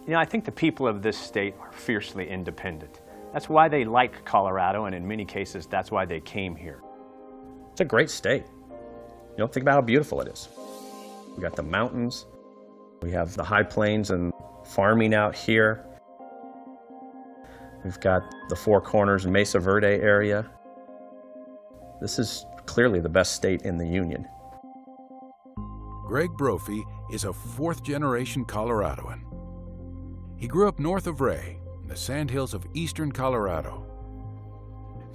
You know, I think the people of this state are fiercely independent. That's why they like Colorado, and in many cases, that's why they came here. It's a great state. You don't think about how beautiful it is. We got the mountains, we have the high plains and farming out here. We've got the Four Corners and Mesa Verde area. This is clearly the best state in the Union. Greg Brophy is a fourth-generation Coloradoan. He grew up north of Ray, in the sandhills of eastern Colorado.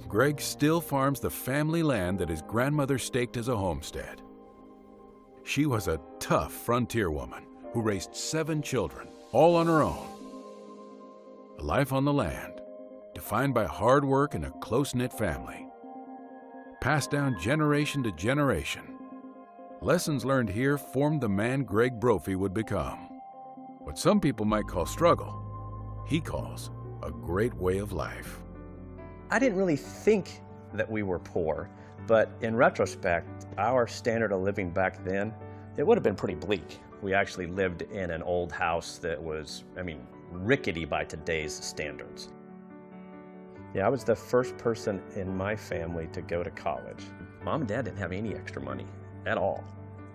Greg still farms the family land that his grandmother staked as a homestead. She was a tough frontier woman who raised 7 children, all on her own. A life on the land, defined by hard work and a close-knit family. Passed down generation to generation. Lessons learned here formed the man Greg Brophy would become. What some people might call struggle, he calls a great way of life. I didn't really think that we were poor, but in retrospect, our standard of living back then, it would have been pretty bleak. We actually lived in an old house that was, rickety by today's standards. Yeah, I was the first person in my family to go to college. Mom and Dad didn't have any extra money at all.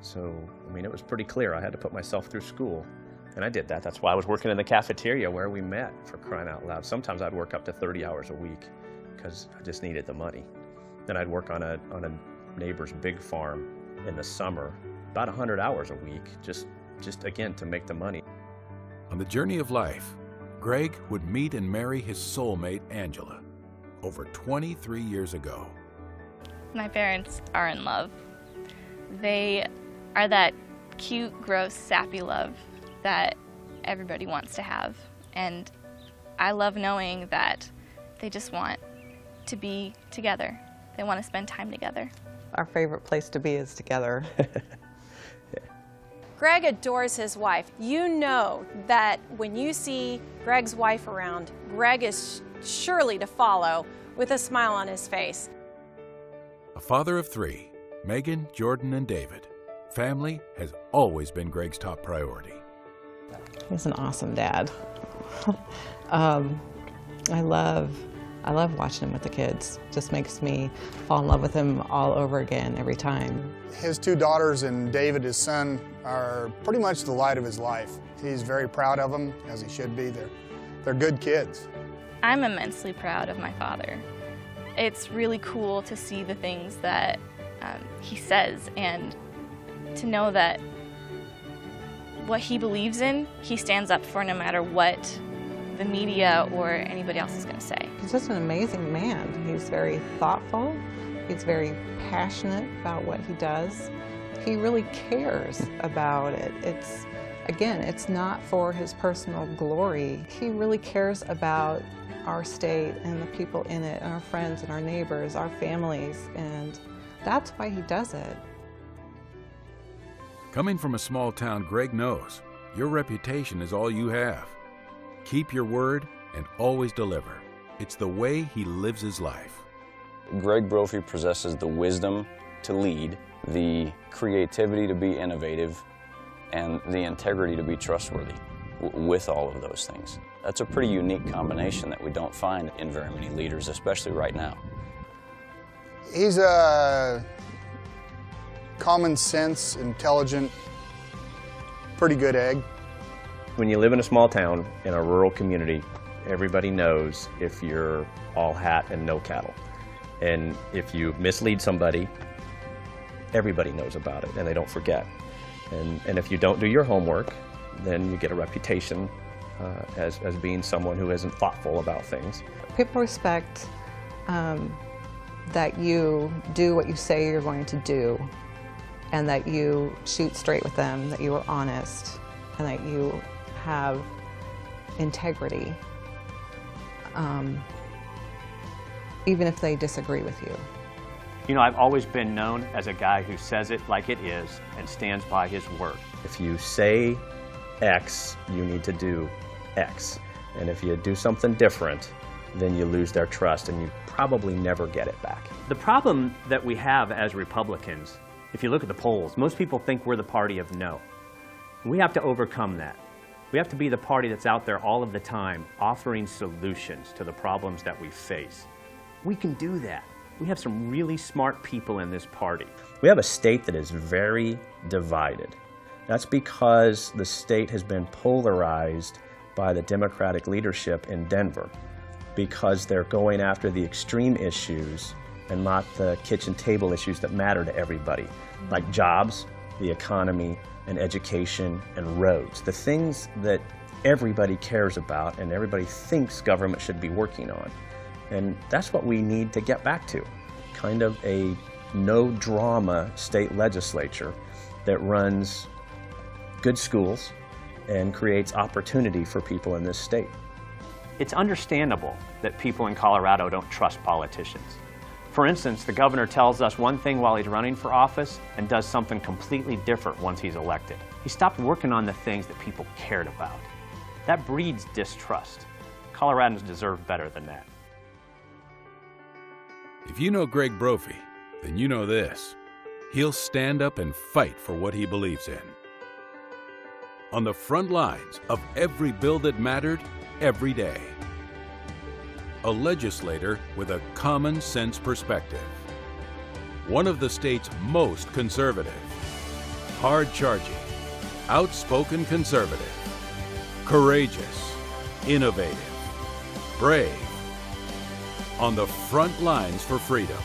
So, it was pretty clear I had to put myself through school. And I did that. That's why I was working in the cafeteria where we met, for crying out loud. Sometimes I'd work up to 30 hours a week because I just needed the money. Then I'd work on a neighbor's big farm in the summer, about 100 hours a week, just again, to make the money. On the journey of life, Greg would meet and marry his soulmate, Angela, over 23 years ago. My parents are in love. They are that cute, gross, sappy love that everybody wants to have. And I love knowing that they just want to be together. They want to spend time together. Our favorite place to be is together. Greg adores his wife. You know that when you see Greg's wife around, Greg is surely to follow with a smile on his face. A father of 3, Megan, Jordan, and David. Family has always been Greg's top priority. He's an awesome dad. I love watching him with the kids. Just makes me fall in love with him all over again every time. His 2 daughters and David, his son, are pretty much the light of his life. He's very proud of them, as he should be. They're good kids. I'm immensely proud of my father. It's really cool to see the things that he says, and to know that what he believes in, he stands up for no matter what the media or anybody else is going to say. He's just an amazing man. He's very thoughtful. He's very passionate about what he does. He really cares about it. It's not for his personal glory. He really cares about our state and the people in it, and our friends and our neighbors, our families, and that's why he does it. Coming from a small town, Greg knows your reputation is all you have. Keep your word and always deliver. It's the way he lives his life. Greg Brophy possesses the wisdom to lead, the creativity to be innovative, and the integrity to be trustworthy with all of those things. That's a pretty unique combination that we don't find in very many leaders, especially right now. He's a common sense, intelligent, pretty good egg. When you live in a small town, in a rural community, everybody knows if you're all hat and no cattle. And if you mislead somebody, everybody knows about it and they don't forget. And if you don't do your homework, then you get a reputation as being someone who isn't thoughtful about things. People respect that you do what you say you're going to do, and that you shoot straight with them, that you are honest, and that you have integrity, even if they disagree with you. You know, I've always been known as a guy who says it like it is and stands by his word. If you say X, you need to do X. And if you do something different, then you lose their trust and you probably never get it back. The problem that we have as Republicans, if you look at the polls, most people think we're the party of no. We have to overcome that. We have to be the party that's out there all of the time offering solutions to the problems that we face. We can do that. We have some really smart people in this party. We have a state that is very divided. That's because the state has been polarized by the Democratic leadership in Denver, because they're going after the extreme issues and not the kitchen table issues that matter to everybody, like jobs, the economy, and education and roads, the things that everybody cares about and everybody thinks government should be working on. And that's what we need to get back to, kind of a no-drama state legislature that runs good schools and creates opportunity for people in this state. It's understandable that people in Colorado don't trust politicians. For instance, the governor tells us one thing while he's running for office and does something completely different once he's elected. He stopped working on the things that people cared about. That breeds distrust. Coloradans deserve better than that. If you know Greg Brophy, then you know this. He'll stand up and fight for what he believes in. On the front lines of every bill that mattered every day. A legislator with a common sense perspective. One of the state's most conservative. Hard-charging, outspoken conservative. Courageous, innovative, brave. On the front lines for freedom.